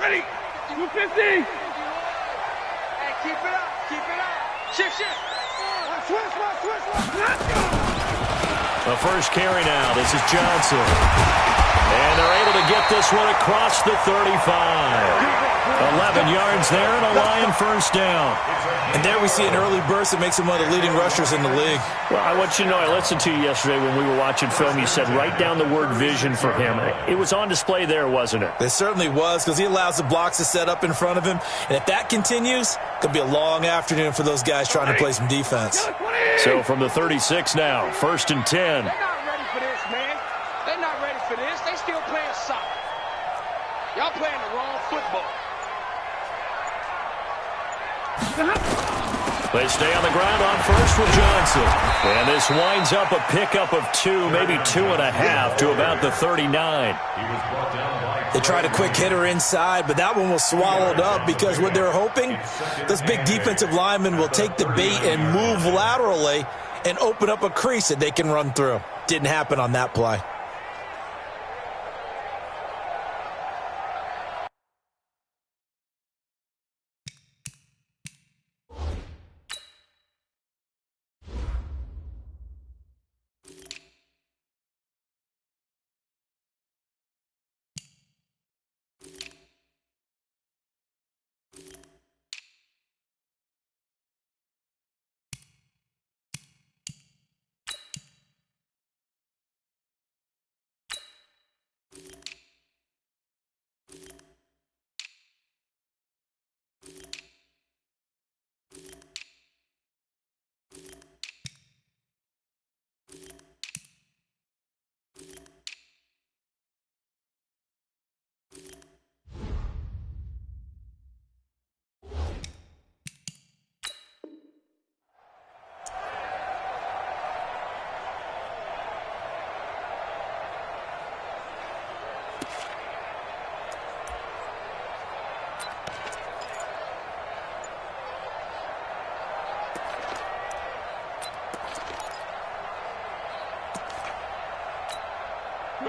220. 250. Hey, keep it up. Keep it up. Shift. Switch. The first carry now. This is Johnson. And they're able to get this one across the 35. 11 yards there and a Lion first down. And there we see an early burst that makes him one of the leading rushers in the league. Well, I want you to know, I listened to you yesterday when we were watching film. You said write down the word vision for him. It was on display there, wasn't it? It certainly was, because he allows the blocks to set up in front of him. And if that continues, it could be a long afternoon for those guys trying to play some defense. So from the 36 now, 1st and 10. They're not ready for this, man. They're not ready for this. They still playing soccer. Y'all playing the wrong football. They stay on the ground on first with Johnson. And this winds up a pickup of 2, maybe 2.5 to about the 39. They tried a quick hitter inside, but that one was swallowed up because what they're hoping, this big defensive lineman will take the bait and move laterally and open up a crease that they can run through. Didn't happen on that play.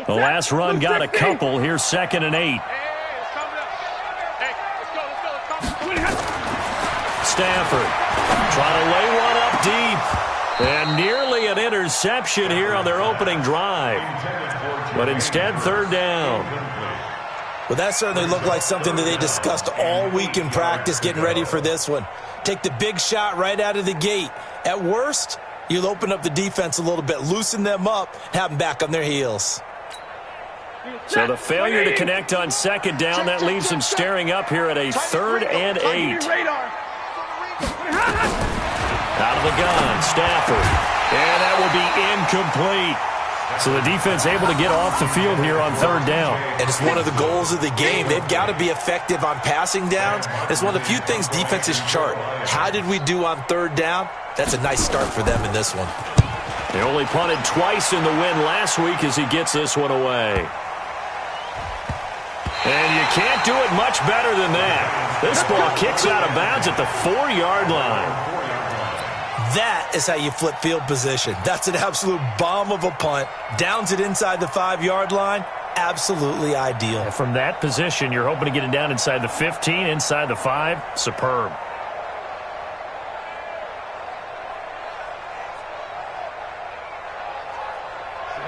The last run got a couple. Here's 2nd and 8. Stafford trying to lay one up deep. And nearly an interception here on their opening drive. But instead, 3rd down. Well, that certainly looked like something that they discussed all week in practice getting ready for this one. Take the big shot right out of the gate. At worst, you'll open up the defense a little bit, loosen them up, have them back on their heels. So the failure to connect on 2nd down, that leaves them staring up here at a 3rd and 8. Out of the gun, Stafford. And that will be incomplete. So the defense able to get off the field here on 3rd down. And it's one of the goals of the game. They've got to be effective on passing downs. It's one of the few things defenses chart. How did we do on 3rd down? That's a nice start for them in this one. They only punted twice in the win last week as he gets this one away. And you can't do it much better than that. This ball kicks out of bounds at the 4-yard line. That is how you flip field position. That's an absolute bomb of a punt. Downs it inside the 5-yard line. Absolutely ideal. And from that position, you're hoping to get it down inside the 15, inside the 5. Superb.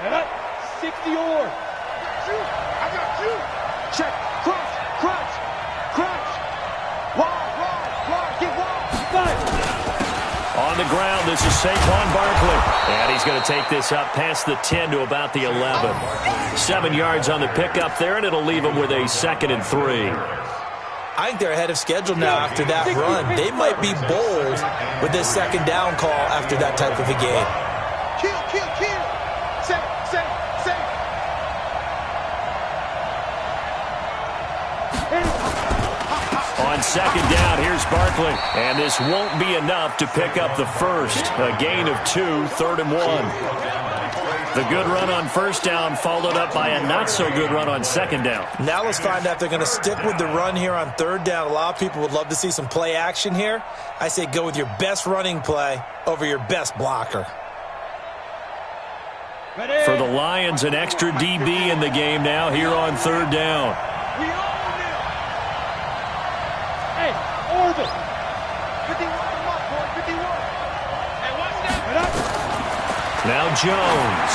Set up. 60 or. I got you. Check. Crunch. Wide. Get wide. On the ground, this is Saquon Barkley. And he's going to take this up past the 10 to about the 11. 7 yards on the pickup there, and it'll leave him with a 2nd and 3. I think they're ahead of schedule now after that run. They might be bold with this 2nd down call after that type of a game. Kill. Safe. On 2nd down, here's Barkley. And this won't be enough to pick up the first. A gain of 2, 3rd and 1. The good run on 1st down followed up by a not-so-good run on 2nd down. Now let's find out if they're going to stick with the run here on 3rd down. A lot of people would love to see some play action here. I say go with your best running play over your best blocker. For the Lions, an extra DB in the game now here on 3rd down. orbit. 51 to mark, boy, 51. Hey, watch that. Get up. Now Jones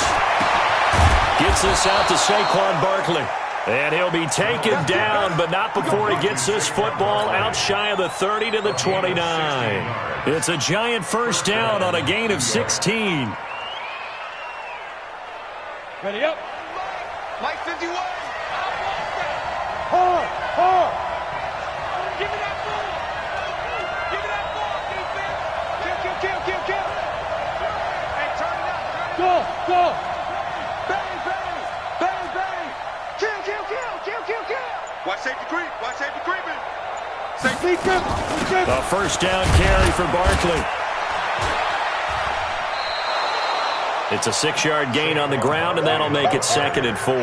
gets this out to Saquon Barkley. And he'll be taken down, but not before he gets this football out shy of the 30 to the 29. It's a giant first down on a gain of 16. Ready up. Mike 51. Hard, hard. Give me that ball. Give me that ball, defense. Kill. Hey, turn it up. Go. Bang, bang. Bang, bang. Kill. Watch safety creep. Safety creep. A first down carry for Barkley. It's a 6-yard gain on the ground, and that'll make it 2nd and 4.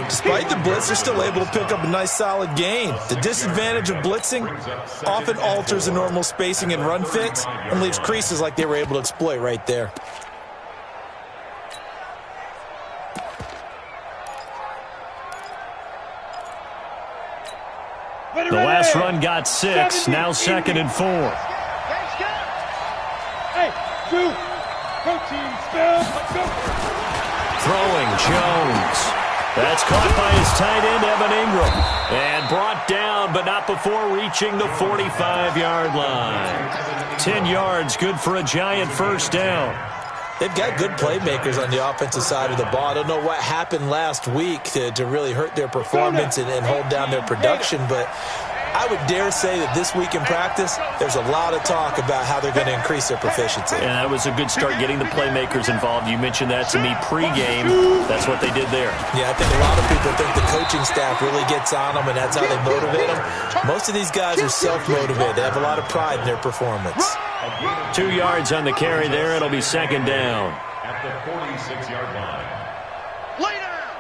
Despite the blitz, they're still able to pick up a nice solid gain. The disadvantage of blitzing often alters the normal spacing and run fits and leaves creases like they were able to exploit right there. The last run got 6, now 2nd and 4. Hey, two. Go team, spell. Let's go. Throwing Jones. That's caught by his tight end, Evan Ingram. And brought down, but not before reaching the 45-yard line. 10 yards, good for a giant first down. They've got good playmakers on the offensive side of the ball. I don't know what happened last week to really hurt their performance and hold down their production, but I would dare say that this week in practice, there's a lot of talk about how they're going to increase their proficiency. And that was a good start getting the playmakers involved. You mentioned that to me pregame. That's what they did there. Yeah, I think a lot of people think the coaching staff really gets on them, and that's how they motivate them. Most of these guys are self-motivated. They have a lot of pride in their performance. 2 yards on the carry there. It'll be 2nd down. At the 46-yard line. Lay down.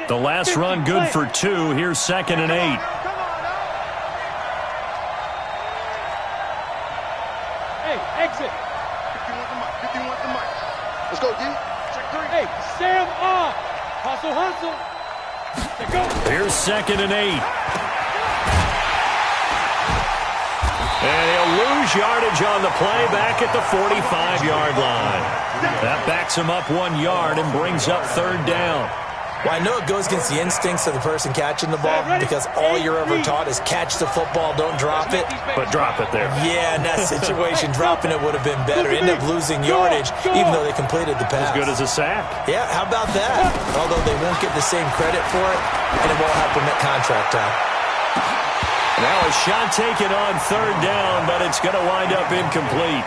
The last run good for 2. Here's 2nd and 8. Come on, Hey, exit. 51 to Mike. Let's go, D. Check 3. Hey, Sam off. Hustle. Let's go. Here's 2nd and 8. And he'll lose yardage on the play back at the 45-yard line. That backs him up 1 yard and brings up 3rd down. Well, I know it goes against the instincts of the person catching the ball because all you're ever taught is catch the football, don't drop it. But drop it there. Yeah, in that situation, dropping it would have been better. End up losing yardage, even though they completed the pass. As good as a sack. Yeah, how about that? Although they won't get the same credit for it, and it won't help them at contract time. Now a shot taken on 3rd down, but it's going to wind up incomplete.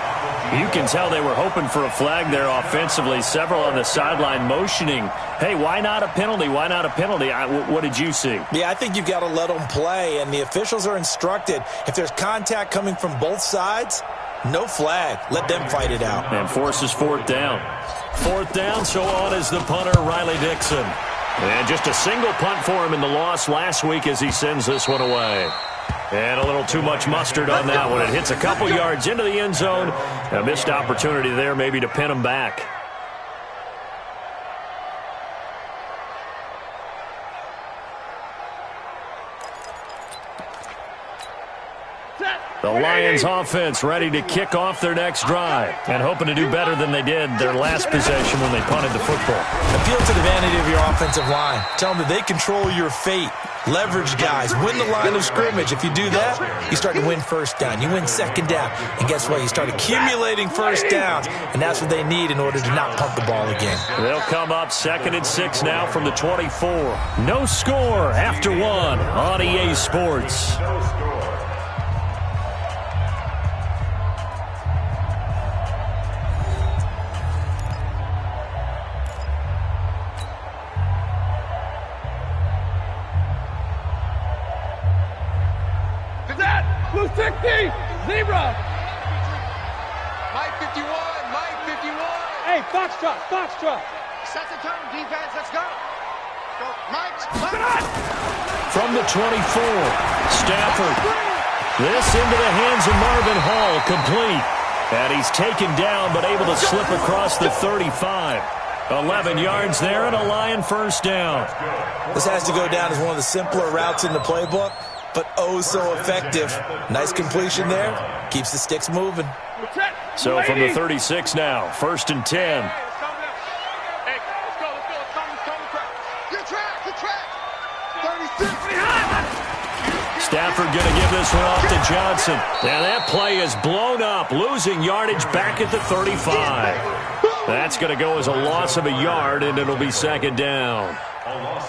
You can tell they were hoping for a flag there offensively. Several on the sideline motioning, hey, why not a penalty? Why not a penalty? What did you see? Yeah, I think you've got to let them play, and the officials are instructed, if there's contact coming from both sides, no flag. Let them fight it out. And forces 4th down. 4th down, so on is the punter, Riley Dixon. And just a single punt for him in the loss last week as he sends this one away. And a little too much mustard on that one. It hits a couple yards into the end zone. A missed opportunity there maybe to pin him back. The Lions offense ready to kick off their next drive and hoping to do better than they did their last possession when they punted the football. Appeal to the vanity of your offensive line. Tell them that they control your fate. Leverage guys. Win the line of scrimmage. If you do that, you start to win first down. You win second down. And guess what? You start accumulating first downs. And that's what they need in order to not pump the ball again. They'll come up 2nd and 6 now from the 24. No score after 1 on EA Sports. Blue 60, zebra. Mike 51. Hey, foxtrot. Set the turn, defense. Let's go. Go, Mike. From the 24, Stafford. This into the hands of Marvin Hall, complete. And he's taken down, but able to slip across the 35. 11 yards there and a Lion first down. This has to go down as one of the simpler routes in the playbook, but oh so effective. Nice completion there. Keeps the sticks moving. So from the 36 now, 1st and 10. Stafford going to give this one off to Johnson. Now that play is blown up, losing yardage back at the 35. That's going to go as a loss of a yard, and it'll be 2nd down.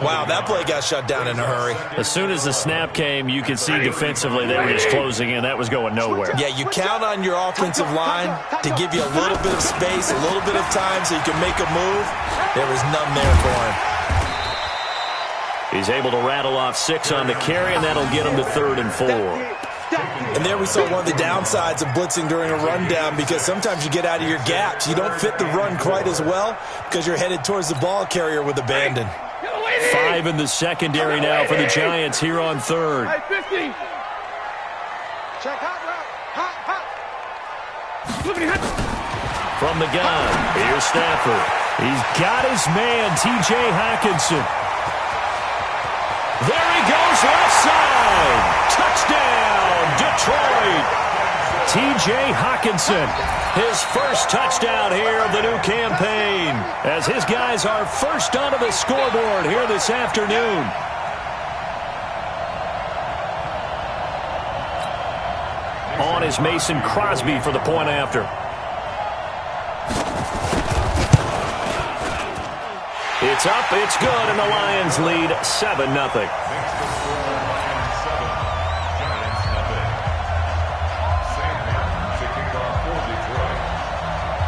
Wow, that play got shut down in a hurry. As soon as the snap came, you could see defensively they were just closing in. That was going nowhere. Yeah, you count on your offensive line to give you a little bit of space, a little bit of time so you can make a move. There was none there for him. He's able to rattle off 6 on the carry, and that'll get him to 3rd and 4. And there we saw one of the downsides of blitzing during a rundown, because sometimes you get out of your gaps. You don't fit the run quite as well because you're headed towards the ball carrier with abandon. 5 in the secondary now for the Giants here on 3rd. From the gun, here's Stafford. He's got his man, T.J. Hockenson. There he goes, left side. Touchdown, Detroit. T.J. Hockenson, his first touchdown here of the new campaign, as his guys are first onto the scoreboard here this afternoon. On is Mason Crosby for the point after. It's up, it's good, and the Lions lead 7-0.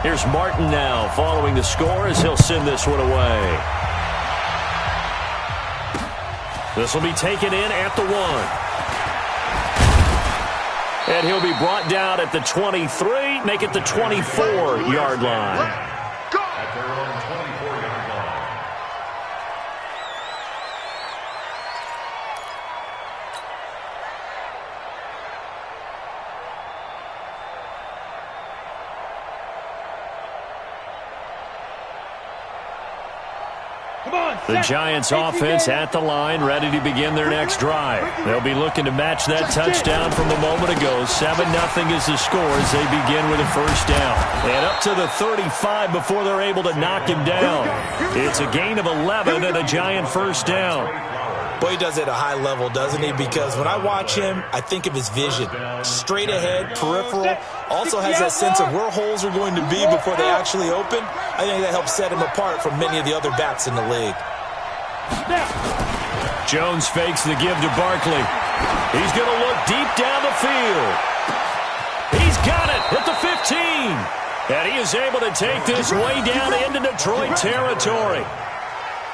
Here's Martin now following the score as he'll send this one away. This will be taken in at the 1. And he'll be brought down at the 23, make it the 24-yard line. At their own 24-yard line. The Giants offense at the line, ready to begin their next drive. They'll be looking to match that touchdown from a moment ago. 7-0 is the score as they begin with a first down. And up to the 35 before they're able to knock him down. It's a gain of 11 and a Giant first down. Boy, he does it at a high level, doesn't he? Because when I watch him, I think of his vision. Straight ahead, peripheral. Also has that sense of where holes are going to be before they actually open. I think that helps set him apart from many of the other backs in the league. Jones fakes the give to Barkley. He's going to look deep down the field. He's got it at the 15. And he is able to take this way down into Detroit territory.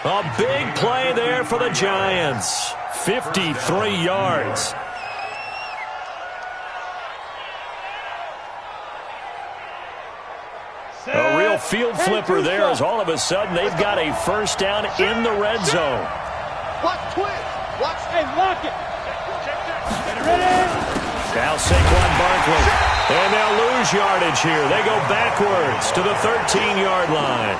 A big play there for the Giants. 53 yards. A real field flipper there, as all of a sudden they've got a first down in the red zone. Watch twist. Watch. Hey, lock it. Ready? Now Saquon Barkley. And they'll lose yardage here. They go backwards to the 13-yard line.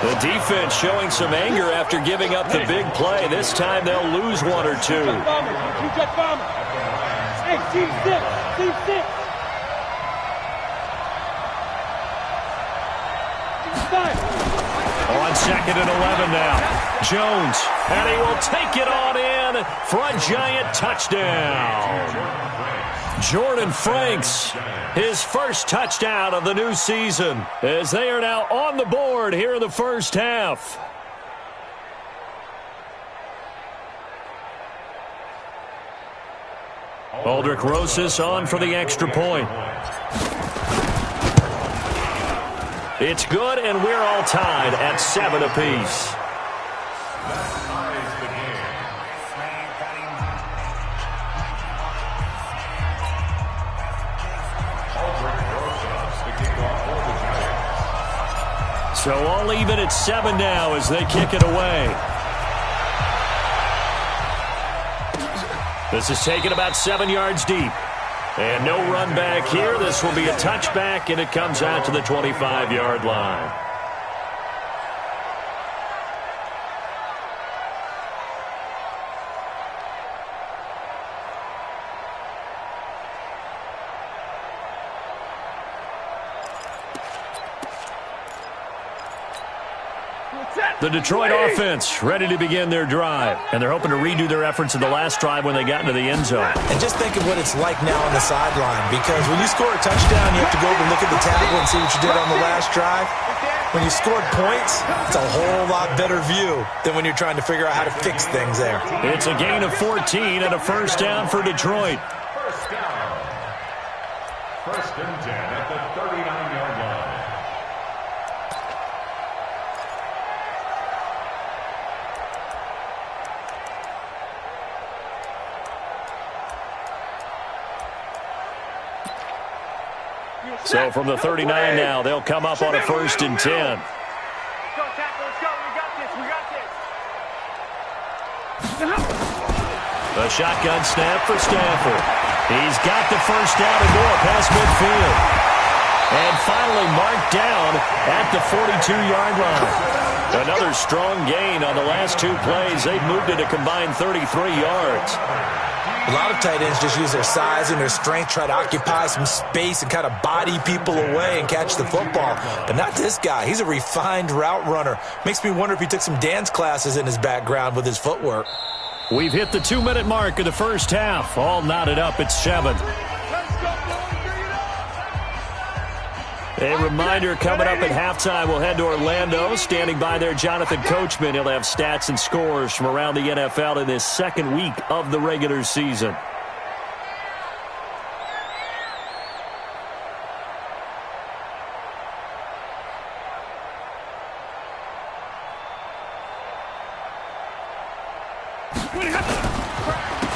The defense showing some anger after giving up the big play. This time they'll lose 1 or 2. Hey, team 6. Team 6. On 2nd and 11 now. Jones, and he will take it on in for a Giant touchdown. Jordan Franks, his first touchdown of the new season, as they are now on the board here in the first half. Aldrich Rosas on for the extra point. It's good, and we're all tied at 7 apiece. So all even at 7 now as they kick it away. This is taken about 7 yards deep. And no run back here. This will be a touchback, and it comes out to the 25-yard line. The Detroit offense ready to begin their drive. And they're hoping to redo their efforts in the last drive when they got into the end zone. And just think of what it's like now on the sideline. Because when you score a touchdown, you have to go over and look at the table and see what you did on the last drive. When you scored points, it's a whole lot better view than when you're trying to figure out how to fix things there. It's a gain of 14 and a first down for Detroit. First down. First and 10 at the 39-yard line. So from the 39 now, they'll come up on a first and 10. Let's go, tackle. Let's go. We got this. We got this. A shotgun snap for Stafford. He's got the first down and more past midfield. And finally marked down at the 42-yard line. Another strong gain on the last two plays. They've moved it a combined 33 yards. A lot of tight ends just use their size and their strength, try to occupy some space and kind of body people away and catch the football. But not this guy. He's a refined route runner. Makes me wonder if he took some dance classes in his background with his footwork. We've hit the 2-minute mark of the first half. All knotted up at 7. A reminder coming up at halftime, we'll head to Orlando. Standing by there, Jonathan Coachman. He'll have stats and scores from around the NFL in this second week of the regular season.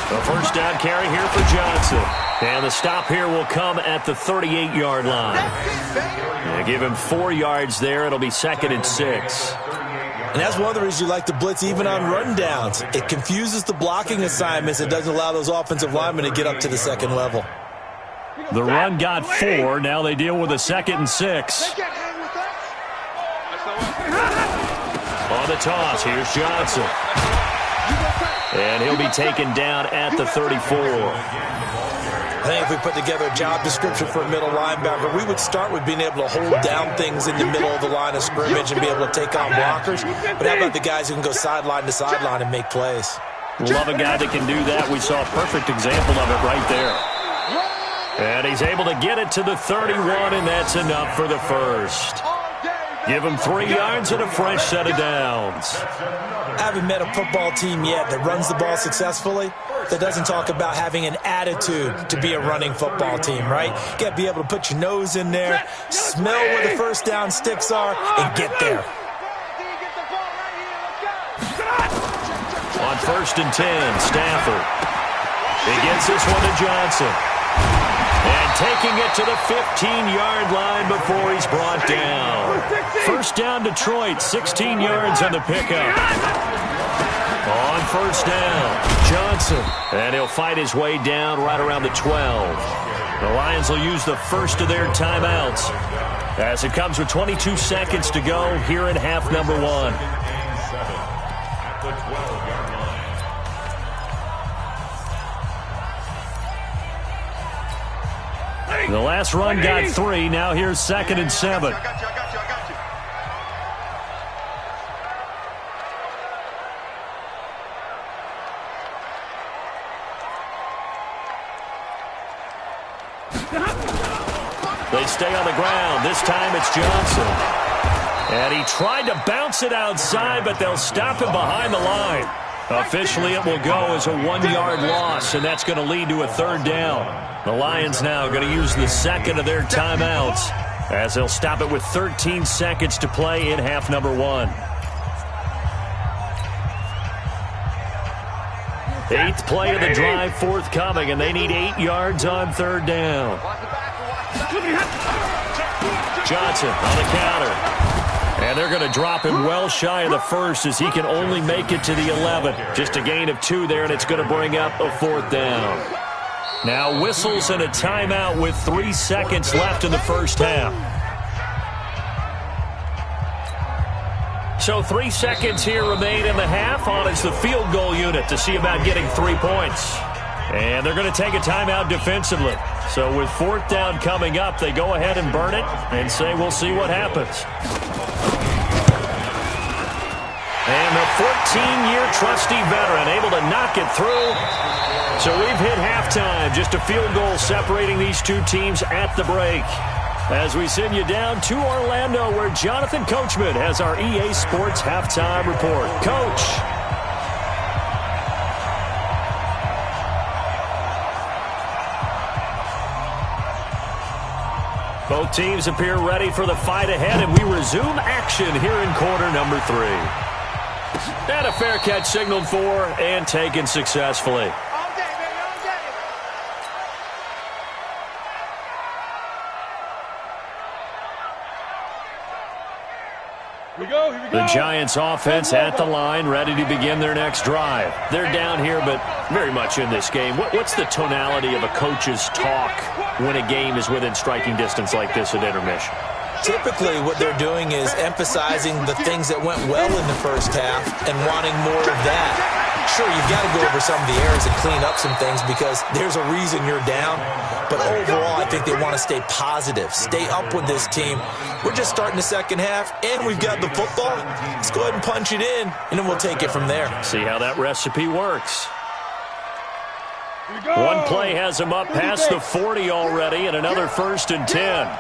A first down carry here for Johnson. And the stop here will come at the 38-yard line. They give him 4 yards there. It'll be 2nd and 6. And that's one of the reasons you like to blitz even on rundowns. It confuses the blocking assignments. It doesn't allow those offensive linemen to get up to the second level. The run got 4. Now they deal with a 2nd and 6. On the toss, here's Johnson. And he'll be taken down at the 34. I think if we put together a job description for a middle linebacker, we would start with being able to hold down things in the middle of the line of scrimmage and be able to take on blockers. But how about the guys who can go sideline to sideline and make plays? Love a guy that can do that. We saw a perfect example of it right there. And he's able to get it to the 31, and that's enough for the first. Give him 3 yards and a fresh set of downs. I haven't met a football team yet that runs the ball successfully that doesn't talk about having an attitude to be a running football team, right? You got to be able to put your nose in there, smell where the first down sticks are, and get there. On 1st and 10, Stafford. He gets this one to Johnson. And taking it to the 15-yard line before he's brought down. First down, Detroit, 16 yards on the pickup. On first down, Johnson. And he'll fight his way down right around the 12. The Lions will use the first of their timeouts as it comes with 22 seconds to go here in half number 1. At the 12-yard line. The last run got 3. Now here's 2nd and 7. I got you. They stay on the ground. This time it's Johnson. And he tried to bounce it outside, but they'll stop him behind the line. Officially, it will go as a 1-yard loss, and that's going to lead to a 3rd down. The Lions now going to use the second of their timeouts as they'll stop it with 13 seconds to play in half number 1. 8th play of the drive forthcoming, and they need 8 yards on 3rd down. Johnson on the counter. And they're going to drop him well shy of the first as he can only make it to the 11. Just a gain of 2 there, and it's going to bring up a 4th down. Now whistles and a timeout with 3 seconds left in the first half. So 3 seconds here remain in the half. On is the field goal unit to see about getting 3 points. And they're going to take a timeout defensively. So with 4th down coming up, they go ahead and burn it and say we'll see what happens. And the 14-year trusty veteran able to knock it through. So we've hit halftime. Just a field goal separating these two teams at the break. As we send you down to Orlando, where Jonathan Coachman has our EA Sports halftime report. Coach. Both teams appear ready for the fight ahead, and we resume action here in quarter number 3. And a fair catch signaled for and taken successfully. Here we go. The Giants offense at the line, ready to begin their next drive. They're down here, but very much in this game. What's the tonality of a coach's talk when a game is within striking distance like this at intermission? Typically, what they're doing is emphasizing the things that went well in the first half and wanting more of that. Sure, you've got to go over some of the errors and clean up some things because there's a reason you're down. But overall, I think they want to stay positive, stay up with this team. We're just starting the second half, and we've got the football. Let's go ahead and punch it in, and then we'll take it from there. See how that recipe works. One play has them up past the 40 already, and another 1st and 10. Alert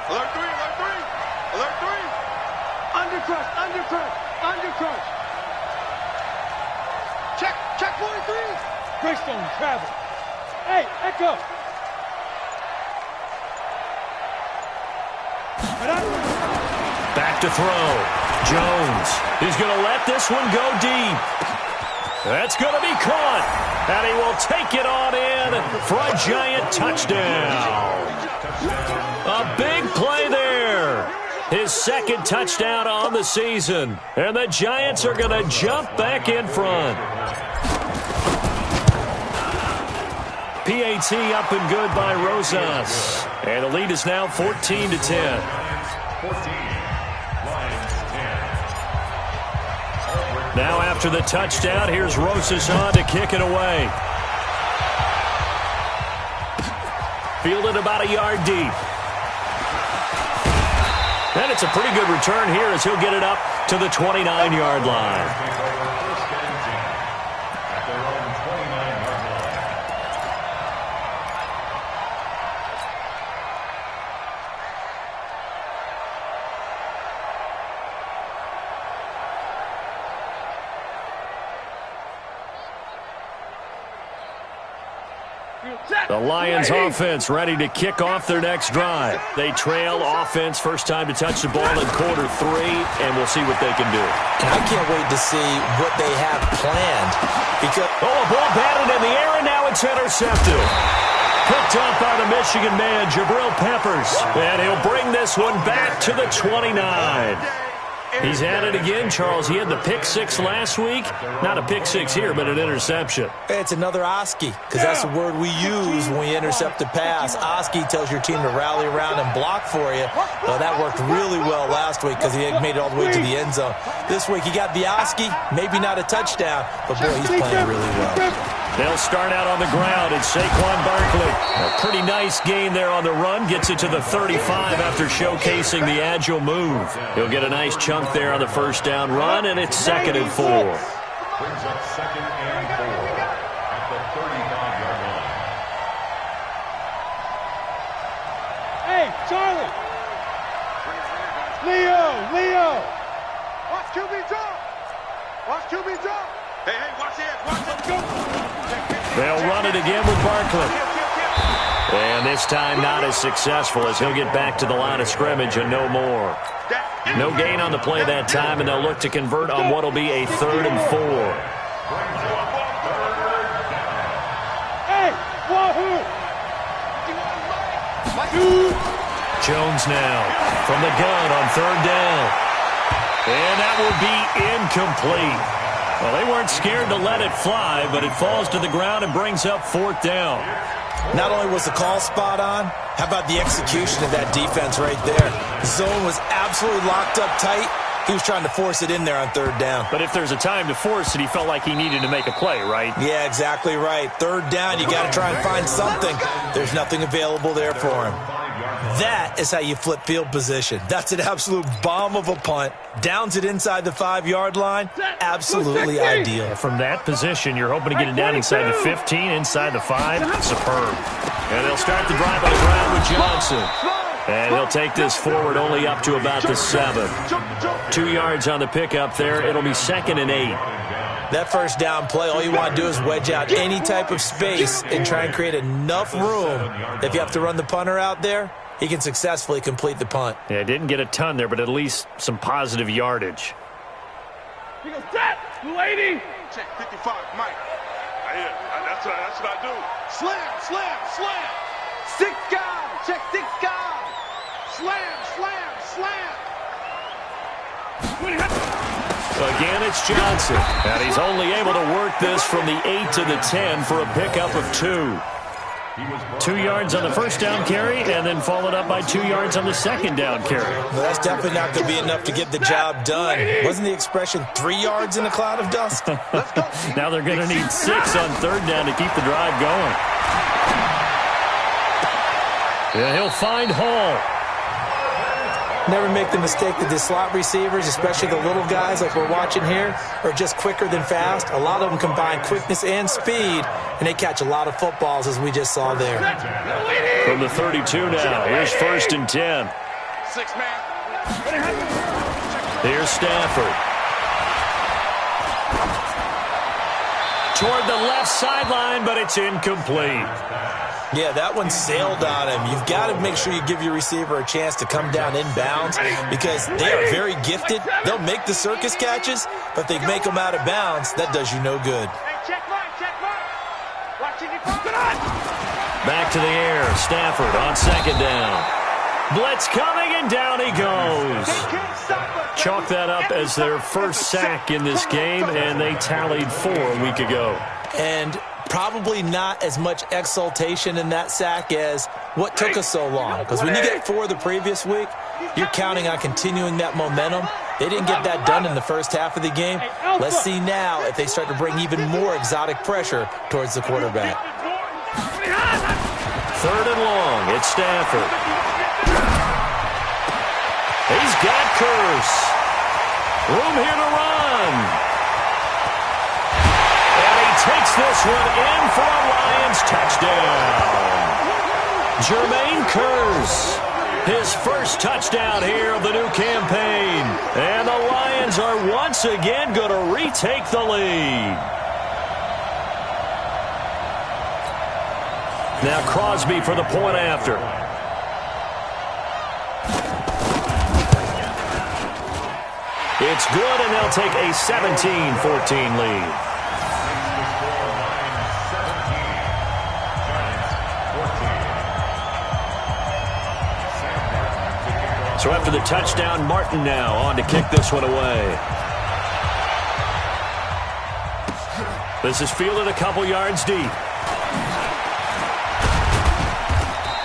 3, alert 3, alert 3. Undercrush, undercrush, undercrush. Check 43. Greystone travel. Hey, Echo. Back to throw. Jones. He's going to let this one go deep. That's going to be caught. And he will take it on in for a Giant touchdown. A big play there. His 2nd touchdown on the season. And the Giants are going to jump back in front. PAT up and good by Rosas. And the lead is now 14-10. 14, Lions 10. Now after the touchdown, here's Rosas on to kick it away. Fielded about a yard deep. And it's a pretty good return here as he'll get it up to the 29-yard line. The Lions offense ready to kick off their next drive. They trail offense, first time to touch the ball in quarter 3, and we'll see what they can do. And I can't wait to see what they have planned. Because a ball batted in the air, and now it's intercepted. Picked up by the Michigan man, Jabril Peppers. And he'll bring this one back to the 29. He's at it again, Charles. He had the pick 6 last week. Not a pick 6 here, but an interception. It's another Oski, because that's the word we use when we intercept a pass. Oski tells your team to rally around and block for you. Well, that worked really well last week because he made it all the way to the end zone. This week he got the Oski, maybe not a touchdown, but boy, he's playing really well. They'll start out on the ground. It's Saquon Barkley. A pretty nice gain there on the run. Gets it to the 35 after showcasing the agile move. He'll get a nice chunk there on the first down run, and it's 2nd and 4. Brings up 2nd and 4 at the 35-yard line. Hey, Charlie. Leo. Watch QB drop. Watch QB drop. Hey, watch it. Watch it. They'll run it again with Barkley. And this time not as successful as he'll get back to the line of scrimmage and no more. No gain on the play that time, and they'll look to convert on what will be a 3rd and 4. Hey, wahoo! Jones now from the gun on 3rd down. And that will be incomplete. Well, they weren't scared to let it fly, but it falls to the ground and brings up 4th down. Not only was the call spot on, how about the execution of that defense right there? The zone was absolutely locked up tight. He was trying to force it in there on 3rd down. But if there's a time to force it, he felt like he needed to make a play, right? Yeah, exactly right. 3rd down, you got to try and find something. There's nothing available there for him. That is how you flip field position. That's an absolute bomb of a punt. Downs it inside the 5-yard line. Absolutely ideal. From that position, you're hoping to get it down inside the 15, inside the 5. Superb. And they'll start the drive on the ground with Johnson. And he'll take this forward only up to about the 7. 2 yards on the pickup there. It'll be 2nd and 8. That first down play, all you want to do is wedge out any type of space and try and create enough room that if you have to run the punter out there, he can successfully complete the punt. Yeah, didn't get a ton there, but at least some positive yardage. He goes, that lady. Check 55, Mike. That's what I do. Slam, slam, slam. 6 guys. Check 6 guys. Slam, slam, slam. Again, it's Johnson. And he's only able to work this from the 8 to the 10 for a pickup of 2. 2 yards on the first down carry, and then followed up by 2 yards on the second down carry. Well, that's definitely not going to be enough to get the job done. Wasn't the expression 3 yards in a cloud of dust? Now they're going to need 6 on third down to keep the drive going. Yeah, he'll find Hall. Never make the mistake that the slot receivers, especially the little guys like we're watching here, are just quicker than fast. A lot of them combine quickness and speed, and they catch a lot of footballs, as we just saw there. From the 32 now, here's 1st and 10. 6 man. Here's Stafford. Toward the left sideline, but it's incomplete. Yeah, that one sailed on him. You've got to make sure you give your receiver a chance to come down inbounds because they are very gifted. They'll make the circus catches, but if they make them out of bounds, that does you no good. Back to the air. Stafford on 2nd down. Blitz coming, and down he goes. Chalk that up as their first sack in this game, and they tallied 4 a week ago. And probably not as much exultation in that sack as what took us so long. Because when you get 4 the previous week, you're counting on continuing that momentum. They didn't get that done in the first half of the game. Let's see now if they start to bring even more exotic pressure towards the quarterback. 3rd and long. It's Stafford. He's got Curse. Room here to run. And he takes this one in for a Lions touchdown. Jermaine Curse, his first touchdown here of the new campaign. And the Lions are once again going to retake the lead. Now Crosby for the point after. It's good, and they'll take a 17-14 lead. So after the touchdown, Martin now on to kick this one away. This is fielded a couple yards deep.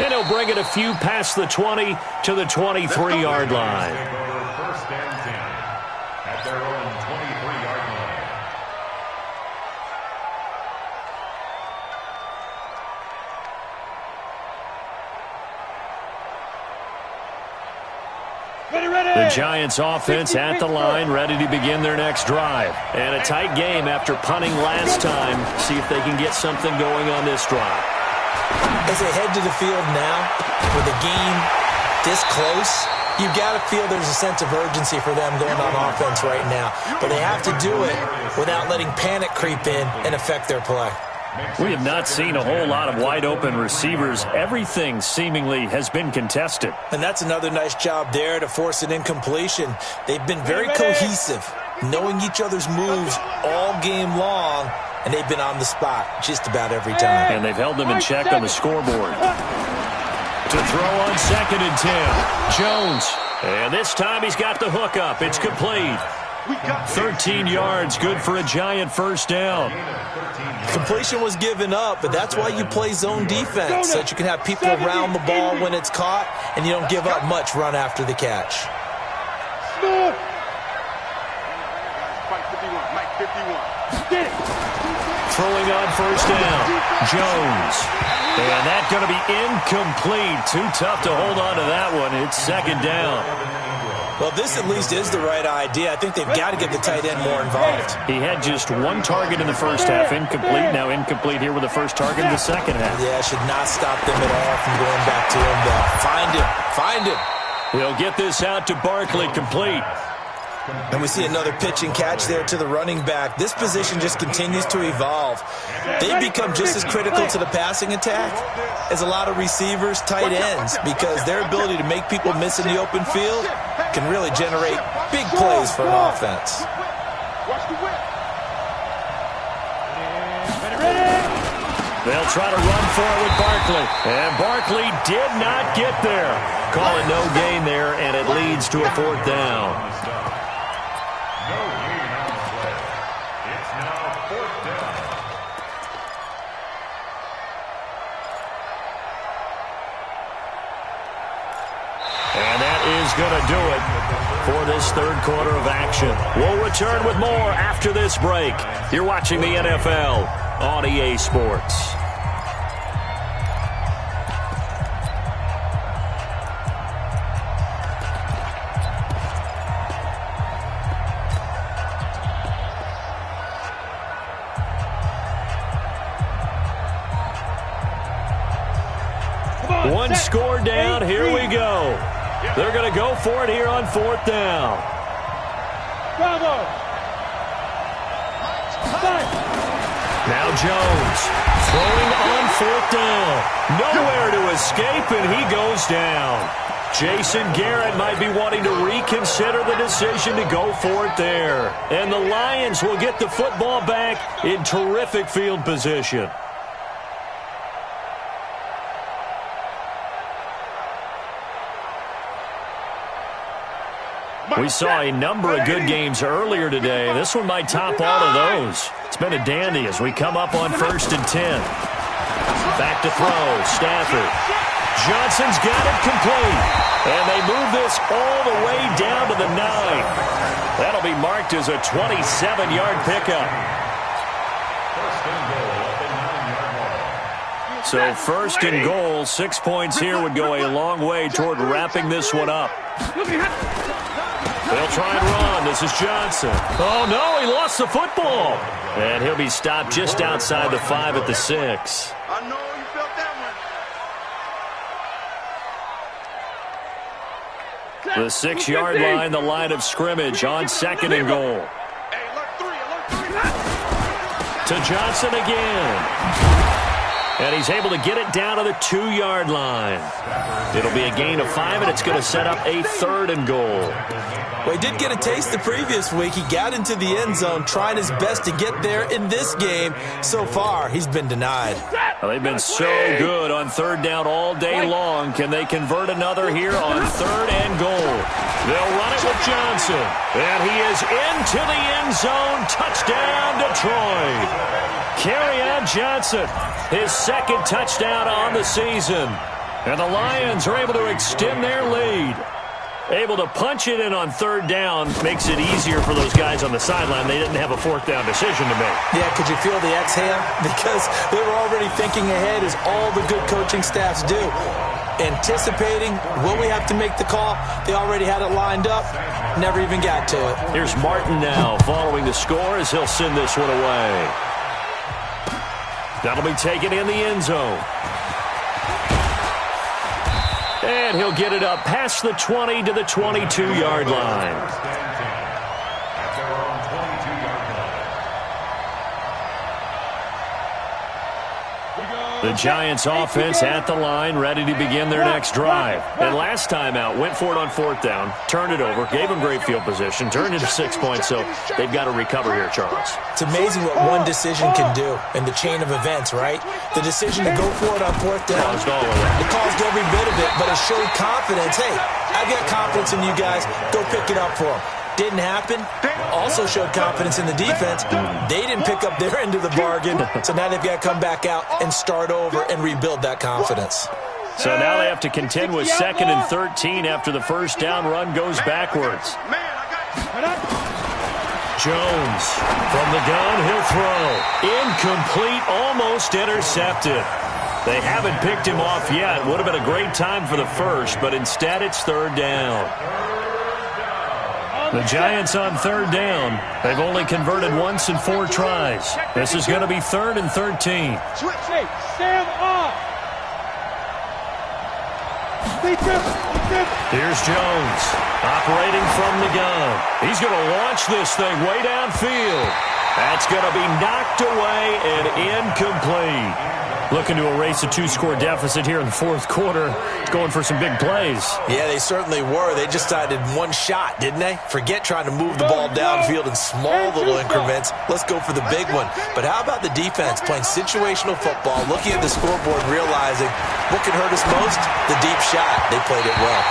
And he'll bring it a few past the 20 to the 23-yard line. First and 10 at their own 23-yard line. The Giants offense at the line, ready to begin their next drive. And a tight game after punting last time. See if they can get something going on this drive. As they head to the field now, with the game this close, you've got to feel there's a sense of urgency for them going on offense right now. But they have to do it without letting panic creep in and affect their play. We have not seen a whole lot of wide-open receivers. Everything seemingly has been contested. And that's another nice job there to force an incompletion. They've been very cohesive, knowing each other's moves all game long, and they've been on the spot just about every time. And they've held them in check on the scoreboard. To throw on 2nd and 10. Jones. And this time he's got the hook up. It's complete. 13 yards, good for a Giant first down. Completion was given up, but that's why you play zone defense, so that you can have people around the ball when it's caught, and you don't give up much run after the catch. throwing on first down. Jones. And that's going to be incomplete. Too tough to hold on to that one. It's second down. Well, this at least is the right idea. I think they've got to get the tight end more involved. He had just one target in the first half, incomplete. Now incomplete here with the first target in the second half. Yeah, should not stop them at all from going back to him, though. Find him. Find him. He'll get this out to Barkley, complete. And we see another pitch and catch there to the running back. This position just continues to evolve. They've become just as critical to the passing attack as a lot of receivers, tight ends, because their ability to make people miss in the open field can really generate big plays for an offense. They'll try to run for it with Barkley. And Barkley did not get there. Call it no gain there, and it leads to a fourth down. No gain on the play. It's now fourth down. And that is going to do it for this third quarter of action. We'll return with more after this break. You're watching the NFL on EA Sports. One score down. Here we go. They're going to go for it here on fourth down. Bravo. Now Jones throwing on fourth down. Nowhere to escape, and he goes down. Jason Garrett might be wanting to reconsider the decision to go for it there. And the Lions will get the football back in terrific field position. We saw a number of good games earlier today. This one might top all of those. It's been a dandy as we come up on 1st and 10. Back to throw. Stafford. Johnson's got it complete. And they move this all the way down to the 9. That'll be marked as a 27-yard pickup. So first and goal, 6 points here would go a long way toward wrapping this one up. They'll try and run. This is Johnson. Oh, no, he lost the football. And he'll be stopped just outside the 5 at the 6. I know you felt that one. The 6-yard line, the line of scrimmage on second and goal. Hey, alert 3. To Johnson again. And he's able to get it down to the 2-yard line. It'll be a gain of 5, and it's going to set up a 3rd and goal. Well, he did get a taste the previous week. He got into the end zone, trying his best to get there in this game. So far, he's been denied. Well, they've been so good on third down all day long. Can they convert another here on 3rd and goal? They'll run it with Johnson. And he is into the end zone. Touchdown, Detroit. Kerryon Johnson, his 2nd touchdown on the season. And the Lions are able to extend their lead. Able to punch it in on 3rd down makes it easier for those guys on the sideline. They didn't have a 4th down decision to make. Yeah, could you feel the exhale? Because they were already thinking ahead, as all the good coaching staffs do. Anticipating, will we have to make the call? They already had it lined up. Never even got to it. Here's Martin now following the score as he'll send this one away. That'll be taken in the end zone. And he'll get it up past the 20 to the 22-yard line. The Giants offense at the line, ready to begin their next drive. And last time out, went for it on 4th down, turned it over, gave them great field position, turned into 6 points, so they've got to recover here, Charles. It's amazing what one decision can do in the chain of events, right? The decision to go for it on 4th down, Caused all of it. It caused every bit of it, but it showed confidence. Hey, I've got confidence in you guys. Go pick it up for them. Didn't happen. Also showed confidence in the defense. They didn't pick up their end of the bargain, so now they've got to come back out and start over and rebuild that confidence. So now they have to contend with 2nd and 13 after the first down run goes backwards. Jones from the gun. He'll throw. Incomplete, almost intercepted. They haven't picked him off yet. Would have been a great time for the first, but instead it's third down. The Giants on third down. They've only converted once in 4 tries. This is going to be 3rd and 13. Switch, hey, Sam off. Here's Jones, operating from the gun. He's going to launch this thing way downfield. That's going to be knocked away and incomplete. Looking to erase a 2-score deficit here in the 4th quarter. Going for some big plays. Yeah, they certainly were. They just decided one shot, didn't they? Forget trying to move the ball downfield in small little increments. Let's go for the big one. But how about the defense playing situational football, looking at the scoreboard, realizing what can hurt us most? The deep shot. They played it well.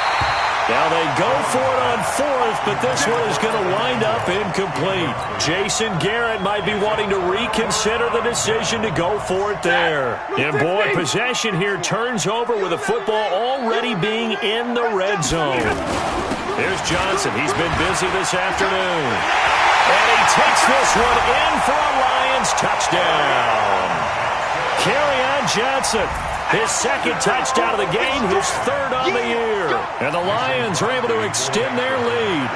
Now they go for it on 4th, but this one is going to wind up incomplete. Jason Garrett might be wanting to reconsider the decision to go for it there. And boy, possession here turns over with the football already being in the red zone. There's Johnson. He's been busy this afternoon. And he takes this one in for a Lions touchdown. Kerryon Johnson. His 2nd touchdown of the game, his 3rd on the year. And the Lions are able to extend their lead.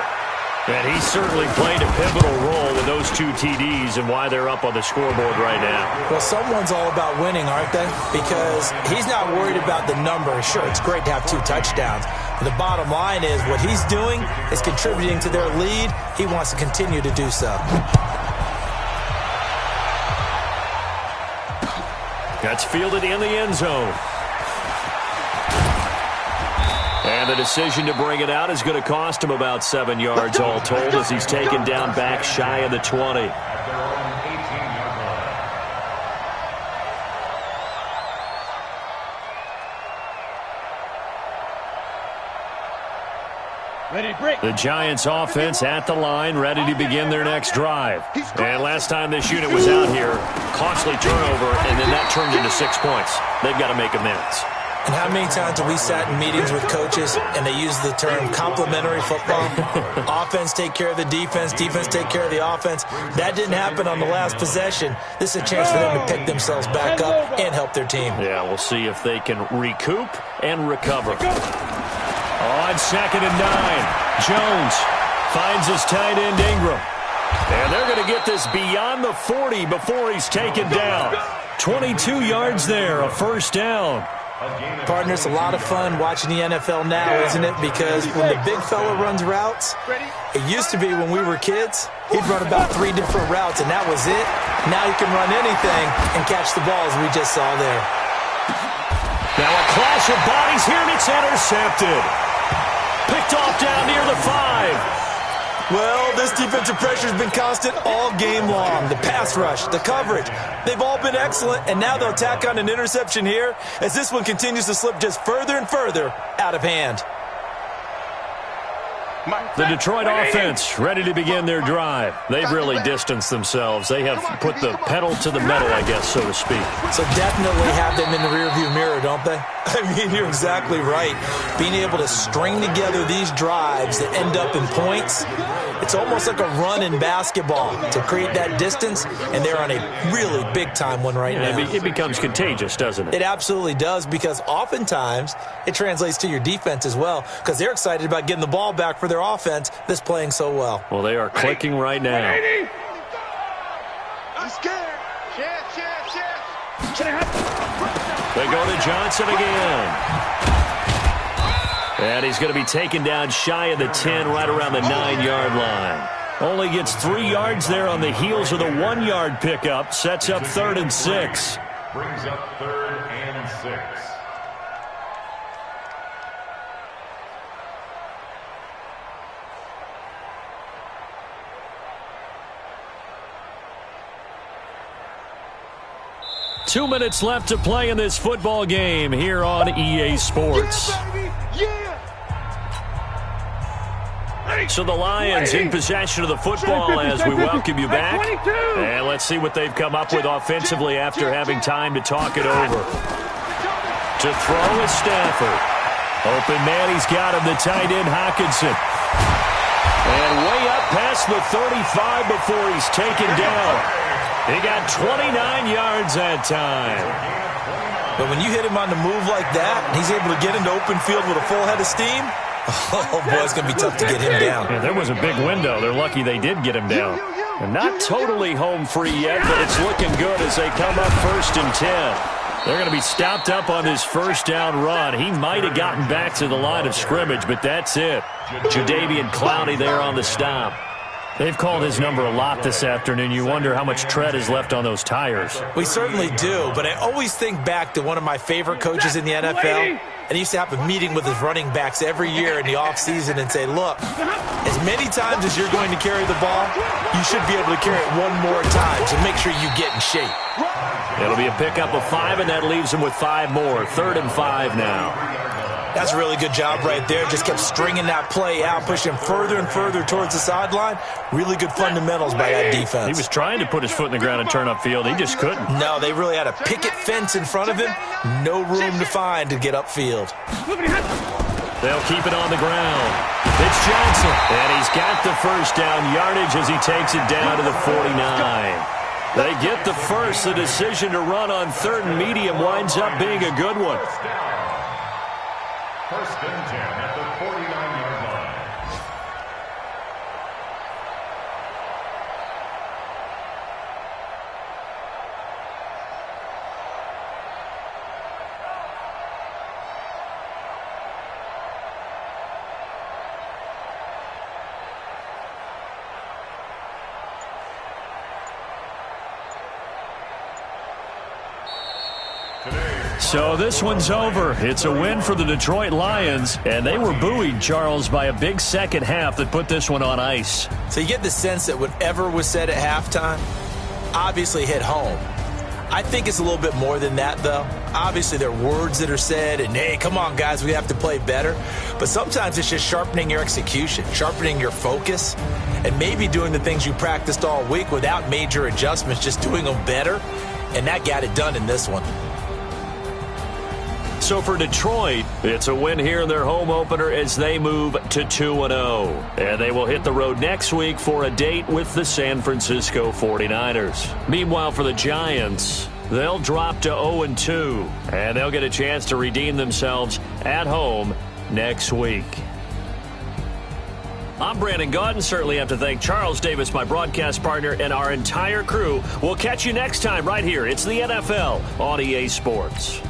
And he certainly played a pivotal role with those 2 TDs and why they're up on the scoreboard right now. Well, someone's all about winning, aren't they? Because he's not worried about the number. Sure, it's great to have 2 touchdowns. But the bottom line is what he's doing is contributing to their lead. He wants to continue to do so. That's fielded in the end zone. And the decision to bring it out is going to cost him about 7 yards all told as he's taken down back shy of the 20. The Giants offense at the line, ready to begin their next drive. And last time this unit was out here, costly turnover, and then that turned into 6 points. They've got to make amends. And how many times have we sat in meetings with coaches and they use the term complementary football? Offense take care of the defense, defense take care of the offense. That didn't happen on the last possession. This is a chance for them to pick themselves back up and help their team. Yeah, we'll see if they can recoup and recover. On 2nd and 9, Jones finds his tight end Ingram. And they're going to get this beyond the 40 before he's taken down. 22 yards there, a 1st down. Partner, it's a lot of fun watching the NFL now, isn't it? Because when the big fella runs routes, it used to be when we were kids, he'd run about 3 different routes, and that was it. Now he can run anything and catch the ball, as we just saw there. Now a clash of bodies here, and it's intercepted. Picked off down near the 5. Well, this defensive pressure has been constant all game long. The pass rush, the coverage, they've all been excellent, and now they'll tack on an interception here as this one continues to slip just further and further out of hand. The Detroit offense ready to begin their drive. They've really distanced themselves. They have put the pedal to the metal, I guess, so to speak. So definitely have them in the rearview mirror, don't they? I mean, you're exactly right. Being able to string together these drives that end up in points, it's almost like a run in basketball to create that distance, and they're on a really big-time one right now. It becomes contagious, doesn't it? It absolutely does, because oftentimes it translates to your defense as well, because they're excited about getting the ball back for their offense that's playing so well. Well, they are clicking right now. I'm scared. They go to Johnson again. And he's going to be taken down shy of the 10, right around the 9-yard line. Only gets 3 yards there on the heels of the 1-yard pickup. Sets up 3rd and 6. Brings up 3rd and 6. Two minutes left to play in this football game here on EA Sports. So the Lions in possession of the football as we welcome you back. And let's see what they've come up with offensively after having time to talk it over. To throw is Stafford. Open man, he's got him, the tight end Hockenson. And way up past the 35 before he's taken down. He got 29 yards that time. But when you hit him on the move like that, and he's able to get into open field with a full head of steam, oh, boy, it's going to be tough to get him down. Yeah, there was a big window. They're lucky they did get him down. And not totally home free yet, but it's looking good as they come up 1st and 10. They're going to be stopped up on this first down run. He might have gotten back to the line of scrimmage, but that's it. Jadeveon Clowney there on the stop. They've called his number a lot this afternoon. You wonder how much tread is left on those tires. We certainly do, but I always think back to one of my favorite coaches in the NFL, and he used to have a meeting with his running backs every year in the offseason and say, look, as many times as you're going to carry the ball, you should be able to carry it one more time, so make sure you get in shape. It'll be a pickup of 5, and that leaves him with 5 more. 3rd and 5 now. That's a really good job right there. Just kept stringing that play out, pushing further and further towards the sideline. Really good fundamentals by that defense. He was trying to put his foot in the ground and turn upfield. He just couldn't. No, they really had a picket fence in front of him. No room to find to get upfield. They'll keep it on the ground. It's Johnson. And he's got the first down yardage as he takes it down to the 49. They get the first. The decision to run on 3rd and medium winds up being a good one. 1st and 10 at the 49-yard line. So this one's over. It's a win for the Detroit Lions, and they were buoyed, Charles, by a big second half that put this one on ice. So you get the sense that whatever was said at halftime obviously hit home. I think it's a little bit more than that, though. Obviously, there are words that are said, and, hey, come on, guys, we have to play better. But sometimes it's just sharpening your execution, sharpening your focus, and maybe doing the things you practiced all week without major adjustments, just doing them better, and that got it done in this one. So for Detroit, it's a win here in their home opener as they move to 2-0. And they will hit the road next week for a date with the San Francisco 49ers. Meanwhile, for the Giants, they'll drop to 0-2. And they'll get a chance to redeem themselves at home next week. I'm Brandon Gaudin. Certainly have to thank Charles Davis, my broadcast partner, and our entire crew. We'll catch you next time right here. It's the NFL on EA Sports.